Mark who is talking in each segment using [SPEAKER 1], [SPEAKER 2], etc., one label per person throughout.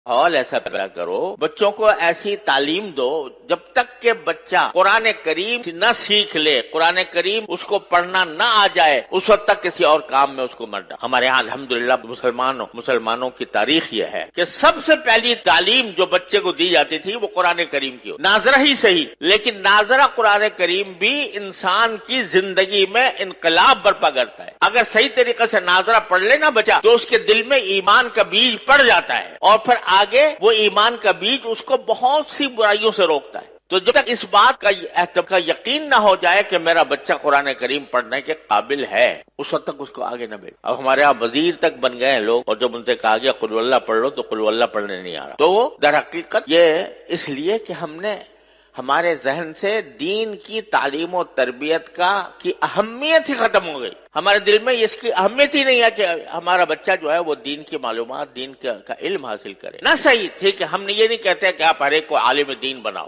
[SPEAKER 1] ماحول ایسا پیدا کرو، بچوں کو ایسی تعلیم دو جب تک کہ بچہ قرآن کریم نہ سیکھ لے، قرآن کریم اس کو پڑھنا نہ آ جائے، اس وقت تک کسی اور کام میں اس کو مت ڈال۔ ہمارے یہاں الحمدللہ مسلمانوں کی تاریخ یہ ہے کہ سب سے پہلی تعلیم جو بچے کو دی جاتی تھی وہ قرآن کریم کی ہو، ناظرہ ہی صحیح، لیکن ناظرہ قرآن کریم بھی انسان کی زندگی میں انقلاب برپا کرتا ہے۔ اگر صحیح طریقے سے ناظرہ پڑھ لینا بچہ تو اس کے دل میں ایمان کا بیج پڑ جاتا ہے، اور پھر آگے وہ ایمان کا بیج اس کو بہت سی برائیوں سے روکتا ہے۔ تو جب تک اس بات کا یقین نہ ہو جائے کہ میرا بچہ قرآن کریم پڑھنے کے قابل ہے، اس وقت تک اس کو آگے نہ بھیج۔ اب ہمارے یہاں وزیر تک بن گئے ہیں لوگ، اور جب ان سے کہا گیا قل اللہ پڑھ لو تو قل اللہ پڑھنے نہیں آ رہا۔ تو وہ در حقیقت یہ اس لیے کہ ہم نے ہمارے ذہن سے دین کی تعلیم و تربیت کی اہمیت ہی ختم ہو گئی۔ ہمارے دل میں اس کی اہمیت ہی نہیں ہے کہ ہمارا بچہ جو ہے وہ دین کی معلومات، دین کا علم حاصل کرے۔ نہ صحیح، ٹھیک ہے، ہم نے یہ نہیں کہتے کہ آپ ہر ایک کو عالم دین بناؤ،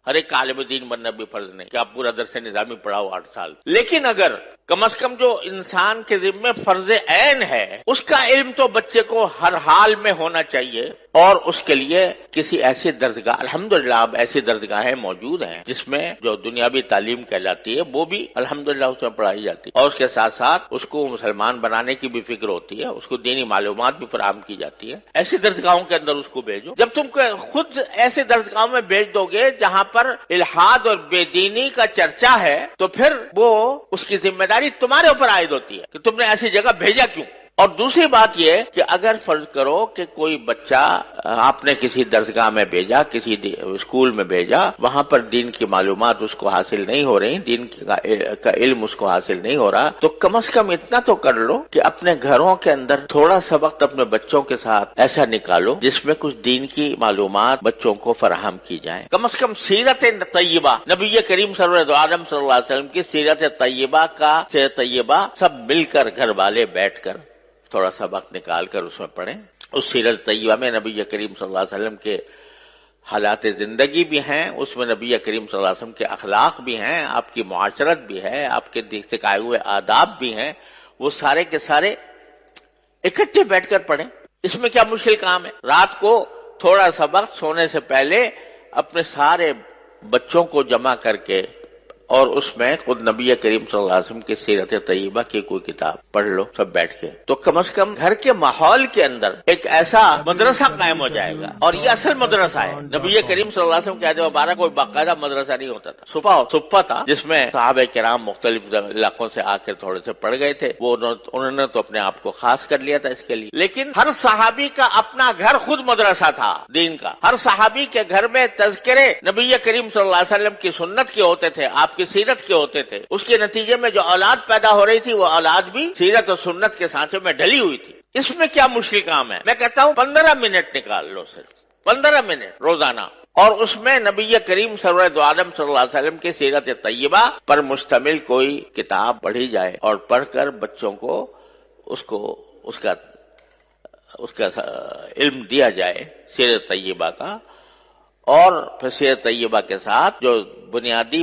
[SPEAKER 1] ہر ایک کا عالم دین بننا بھی فرض نہیں کہ آپ پورا درس نظامی پڑھاؤ 8 سال، لیکن اگر کم از کم جو انسان کے ذمہ فرض عین ہے اس کا علم تو بچے کو ہر حال میں ہونا چاہیے، اور اس کے لیے کسی ایسی درسگاہ، الحمدللہ اب ایسی درسگاہیں موجود ہیں جس میں جو دنیاوی تعلیم کہلاتی ہے وہ بھی الحمدللہ اس میں پڑھائی جاتی ہے، اور اس کے ساتھ ساتھ اس کو مسلمان بنانے کی بھی فکر ہوتی ہے، اس کو دینی معلومات بھی فراہم کی جاتی ہے۔ ایسی درسگاہوں کے اندر اس کو بھیجو۔ جب تم خود ایسے درسگاہوں میں بھیج دو گے جہاں پر الحاد اور بے دینی کا چرچا ہے تو پھر وہ اس کی ذمہ داری تمہارے اوپر عائد ہوتی ہے کہ تم نے ایسی جگہ بھیجا کیوں۔ اور دوسری بات یہ کہ اگر فرض کرو کہ کوئی بچہ آپ نے کسی درسگاہ میں بھیجا، کسی اسکول میں بھیجا، وہاں پر دین کی معلومات اس کو حاصل نہیں ہو رہی، دین کا علم اس کو حاصل نہیں ہو رہا، تو کم از کم اتنا تو کر لو کہ اپنے گھروں کے اندر تھوڑا سا وقت اپنے بچوں کے ساتھ ایسا نکالو جس میں کچھ دین کی معلومات بچوں کو فراہم کی جائیں۔ کم از کم سیرت طیبہ، نبی کریم سرور عالم صلی اللہ علیہ وسلم کی سیرت طیبہ سب مل کر گھر والے بیٹھ کر تھوڑا سا وقت نکال کر اس میں پڑھیں۔ اس سیرت طیبہ میں نبی کریم صلی اللہ علیہ وسلم کے حالات زندگی بھی ہیں، اس میں نبی کریم صلی اللہ علیہ وسلم کے اخلاق بھی ہیں، آپ کی معاشرت بھی ہے، آپ کے سکھائے ہوئے آداب بھی ہیں، وہ سارے کے سارے اکٹھے بیٹھ کر پڑھیں۔ اس میں کیا مشکل کام ہے؟ رات کو تھوڑا سا وقت سونے سے پہلے اپنے سارے بچوں کو جمع کر کے اور اس میں خود نبی کریم صلی اللہ علیہ وسلم کی سیرت طیبہ کی کوئی کتاب پڑھ لو سب بیٹھ کے، تو کم از کم گھر کے ماحول کے اندر ایک ایسا مدرسہ قائم ہو جائے گا، اور یہ اصل مدرسہ ہے۔ نبی کریم صلی اللہ علیہ وسلم کے عہد مبارک کوئی باقاعدہ مدرسہ نہیں ہوتا تھا، صفہ تھا جس میں صحابہ کرام مختلف علاقوں سے آ کر تھوڑے سے پڑھ گئے تھے، وہ انہوں نے تو اپنے آپ کو خاص کر لیا تھا اس کے لیے، لیکن ہر صحابی کا اپنا گھر خود مدرسہ تھا دین کا۔ ہر صحابی کے گھر میں تذکرے نبی کریم صلی اللہ علیہ وسلم کی سنت کے ہوتے تھے، آپ کی سیرت کے ہوتے تھے، اس کے نتیجے میں جو اولاد پیدا ہو رہی تھی وہ اولاد بھی سیرت اور سنت کے سانچے میں ڈلی ہوئی تھی۔ اس میں کیا مشکل کام ہے؟ میں کہتا ہوں 15 منٹ نکال لو، صرف 15 منٹ روزانہ، اور اس میں نبی کریم سرور دو عالم صلی اللہ علیہ وسلم کی سیرت طیبہ پر مشتمل کوئی کتاب پڑھی جائے، اور پڑھ کر بچوں کو اس کا علم دیا جائے سیرت طیبہ کا، اور پھر سیرت طیبہ کے ساتھ جو بنیادی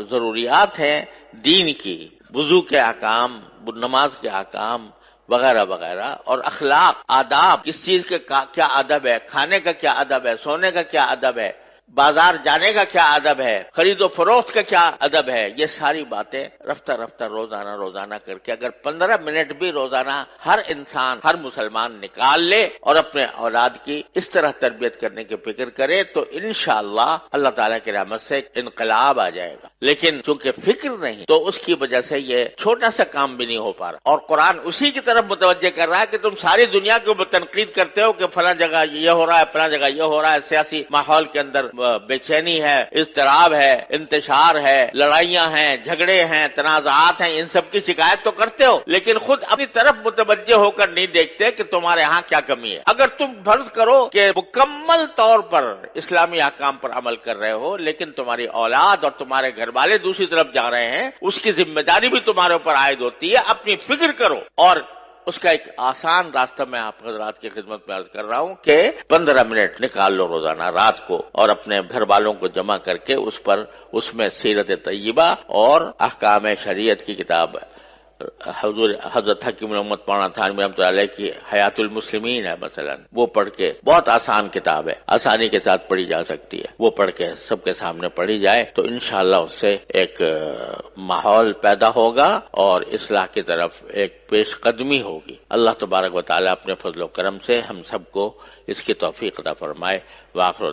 [SPEAKER 1] ضروریات ہیں دین کی، وضو کے احکام، نماز کے احکام وغیرہ وغیرہ، اور اخلاق، آداب، کس چیز کے کیا ادب ہے، کھانے کا کیا ادب ہے، سونے کا کیا ادب ہے، بازار جانے کا کیا ادب ہے، خرید و فروخت کا کیا ادب ہے، یہ ساری باتیں رفتہ رفتہ روزانہ کر کے اگر 15 منٹ بھی روزانہ ہر انسان، ہر مسلمان نکال لے اور اپنے اولاد کی اس طرح تربیت کرنے کی فکر کرے تو انشاءاللہ اللہ تعالیٰ کی رحمت سے ایک انقلاب آ جائے گا۔ لیکن چونکہ فکر نہیں تو اس کی وجہ سے یہ چھوٹا سا کام بھی نہیں ہو پا رہا، اور قرآن اسی کی طرف متوجہ کر رہا ہے کہ تم ساری دنیا کے اوپر تنقید کرتے ہو کہ فلاں جگہ یہ ہو رہا ہے، فلاں جگہ یہ ہو رہا ہے، سیاسی ماحول کے اندر بے چینی ہے، اضطراب ہے، انتشار ہے، لڑائیاں ہیں، جھگڑے ہیں، تنازعات ہیں، ان سب کی شکایت تو کرتے ہو، لیکن خود اپنی طرف متوجہ ہو کر نہیں دیکھتے کہ تمہارے ہاں کیا کمی ہے۔ اگر تم فرض کرو کہ مکمل طور پر اسلامی احکام پر عمل کر رہے ہو، لیکن تمہاری اولاد اور تمہارے گھر والے دوسری طرف جا رہے ہیں، اس کی ذمہ داری بھی تمہارے اوپر عائد ہوتی ہے۔ اپنی فکر کرو، اور اس کا ایک آسان راستہ میں آپ حضرات کی خدمت میں عرض کر رہا ہوں کہ 15 منٹ نکال لو روزانہ رات کو، اور اپنے گھر والوں کو جمع کر کے اس میں سیرت طیبہ اور احکام شریعت کی کتاب حضور حضرت حکیم محمد مولانا تھانوی رحمۃ اللہ علیہ کی حیات المسلمین ہے مثلا، وہ پڑھ کے، بہت آسان کتاب ہے، آسانی کے ساتھ پڑھی جا سکتی ہے، وہ پڑھ کے سب کے سامنے پڑھی جائے تو انشاءاللہ اس سے ایک ماحول پیدا ہوگا اور اصلاح کی طرف ایک پیش قدمی ہوگی۔ اللہ تبارک و تعالیٰ اپنے فضل و کرم سے ہم سب کو اس کی توفیق عطا فرمائے۔ وآخر